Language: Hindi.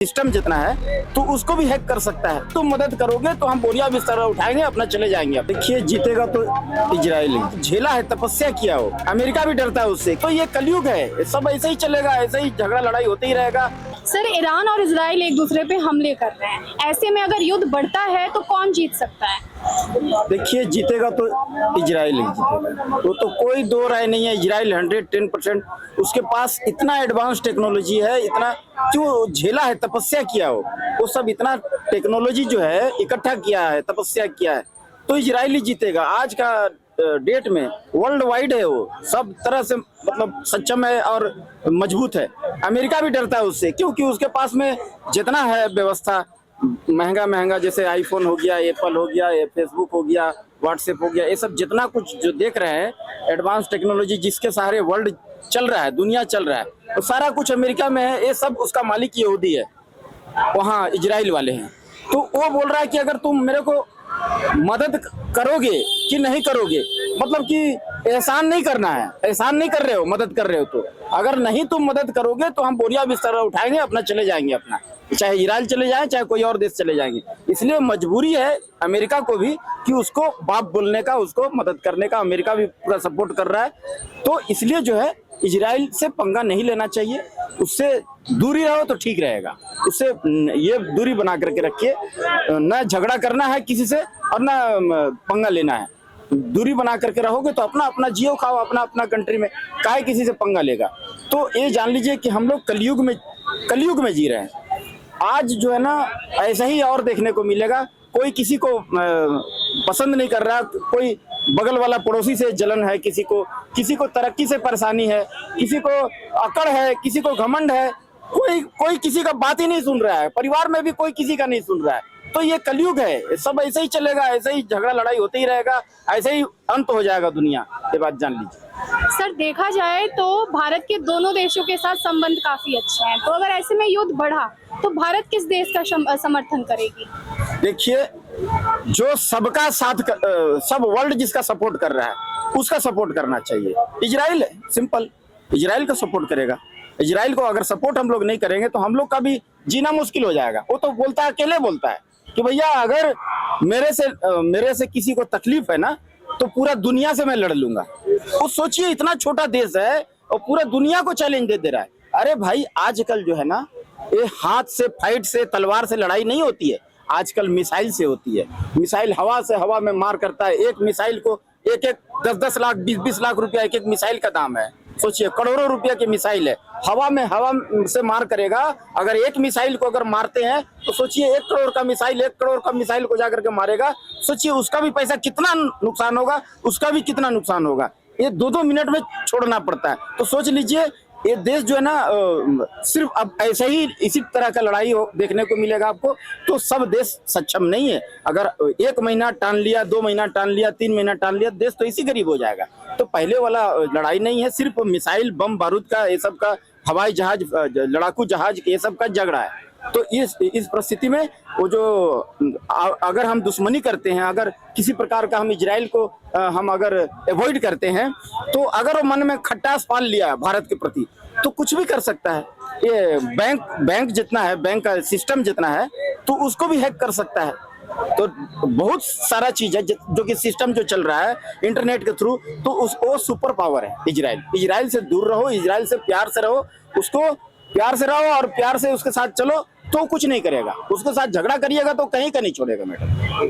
सिस्टम जितना है तो उसको भी हैक कर सकता है। तुम मदद करोगे तो हम बोरिया बिस्तर उठाएंगे, अपना चले जाएंगे। देखिए, जीतेगा तो इजराइल ही। झेला है, तपस्या किया हो, अमेरिका भी डरता है उससे। तो ये कलयुग है, सब ऐसे ही चलेगा, ऐसे ही झगड़ा लड़ाई होते ही रहेगा। सर, ईरान और इजराइल एक दूसरे पे हमले कर रहे हैं, ऐसे में अगर युद्ध बढ़ता है तो कौन जीत सकता है? देखिए, जीतेगा तो इजराइल ही जीतेगा, तो कोई दो राय नहीं है। इजराइल 110%, उसके पास इतना एडवांस टेक्नोलॉजी है, इतना क्यों झेला है, तपस्या किया हो, वो सब इतना टेक्नोलॉजी जो है इकट्ठा किया है, तपस्या किया है, तो इजराइल ही जीतेगा। आज का डेट में वर्ल्ड वाइड है, वो सब तरह से मतलब सक्षम है और मजबूत है। अमेरिका भी डरता है उससे, क्योंकि उसके पास में जितना है व्यवस्था महंगा जैसे आईफोन हो गया, एप्पल हो गया, फेसबुक हो गया, व्हाट्सएप हो गया, ये सब जितना कुछ जो देख रहे हैं एडवांस टेक्नोलॉजी जिसके सहारे वर्ल्ड चल रहा है, दुनिया चल रहा है, तो सारा कुछ अमेरिका में है। ये सब उसका मालिक यहूदी है, वहाँ इजराइल वाले हैं। तो वो बोल रहा है कि अगर तुम मेरे को मदद करोगे कि नहीं करोगे, मतलब कि एहसान नहीं करना है, एहसान नहीं कर रहे हो, मदद कर रहे हो, तो अगर नहीं तुम मदद करोगे तो हम बोरिया बिस्तर उठाएंगे, अपना चले जाएंगे, अपना चाहे इजराइल चले जाएं, चाहे कोई और देश चले जाएंगे। इसलिए मजबूरी है अमेरिका को भी कि उसको बाप बोलने का, उसको मदद करने का। अमेरिका भी पूरा सपोर्ट कर रहा है, तो इसलिए जो है इजराइल से पंगा नहीं लेना चाहिए, उससे दूरी रहो तो ठीक रहेगा। उससे ये दूरी बना करके रखिए, न झगड़ा करना है किसी से और न पंगा लेना है। दूरी बना करके रहोगे तो अपना अपना जियो खाओ, अपना अपना कंट्री में, काहे किसी से पंगा लेगा। तो ये जान लीजिए कि हम लोग कलयुग में जी रहे हैं। आज जो है ना ऐसा ही और देखने को मिलेगा। कोई किसी को पसंद नहीं कर रहा, कोई बगल वाला पड़ोसी से जलन है, किसी को तरक्की से परेशानी है, किसी को अकड़ है, किसी को घमंड है, कोई किसी का बात ही नहीं सुन रहा है। परिवार में भी कोई किसी का नहीं सुन रहा है। तो ये कलयुग है, सब ऐसे ही चलेगा, ऐसे ही झगड़ा लड़ाई होते ही रहेगा, ऐसे ही अंत हो जाएगा दुनिया। ये बात जान लीजिए। सर, देखा जाए तो भारत के दोनों देशों के साथ संबंध काफी अच्छे हैं, तो अगर ऐसे में युद्ध बढ़ा तो भारत किस देश का समर्थन करेगी? देखिए, जो सबका साथ सब वर्ल्ड जिसका सपोर्ट कर रहा है उसका सपोर्ट करना चाहिए। इजराइल है, सिंपल, इजराइल का सपोर्ट करेगा। इजराइल को अगर सपोर्ट हम लोग नहीं करेंगे तो हम लोग का भी जीना मुश्किल हो जाएगा। वो तो बोलता है, अकेले बोलता है कि भैया अगर मेरे से किसी को तकलीफ है ना तो पूरा दुनिया से मैं लड़ लूंगा। वो सोचिए, इतना छोटा देश है और पूरा दुनिया को चैलेंज दे रहा है। अरे भाई, आजकल जो है ना ये हाथ से, फाइट से, तलवार से लड़ाई नहीं होती है, आजकल मिसाइल से होती है। मिसाइल हवा से हवा में मार करता है। एक मिसाइल को 10-10 लाख, 20-20 लाख रुपया एक मिसाइल का दाम है। सोचिए, करोड़ों रुपया की मिसाइल है, हवा से मार करेगा। अगर एक मिसाइल को अगर मारते हैं तो सोचिए 1 करोड़ का मिसाइल को जाकर के मारेगा। सोचिए उसका भी पैसा कितना नुकसान होगा, उसका भी कितना नुकसान होगा। ये 2-2 मिनट में छोड़ना पड़ता है। तो सोच लीजिए, ये देश जो है ना सिर्फ अब ऐसे ही इसी तरह का लड़ाई देखने को मिलेगा आपको। तो सब देश सक्षम नहीं है। अगर 1 महीना टान लिया, 2 महीना टान लिया, 3 महीना टान लिया, देश तो इसी गरीब हो जाएगा। तो पहले वाला लड़ाई नहीं है, सिर्फ मिसाइल, बम बारूद का, ये सब का, हवाई जहाज, लड़ाकू जहाज, ये सब का झगड़ा है। तो इस परिस्थिति में वो जो अगर हम दुश्मनी करते हैं, अगर किसी प्रकार का हम इजराइल को हम अगर अवॉइड करते हैं, तो अगर वो मन में खटास पाल लिया भारत के प्रति तो कुछ भी कर सकता है। ये बैंक जितना है, बैंक का सिस्टम जितना है, तो उसको भी हैक कर सकता है। तो बहुत सारा चीज है जो कि सिस्टम जो चल रहा है इंटरनेट के थ्रू, तो वो सुपर पावर है इजराइल। इजराइल से दूर रहो, इजराइल से प्यार से रहो, उसको प्यार से रहो और प्यार से उसके साथ चलो तो कुछ नहीं करेगा। उसके साथ झगड़ा करिएगा तो कहीं का नहीं छोड़ेगा मैडम।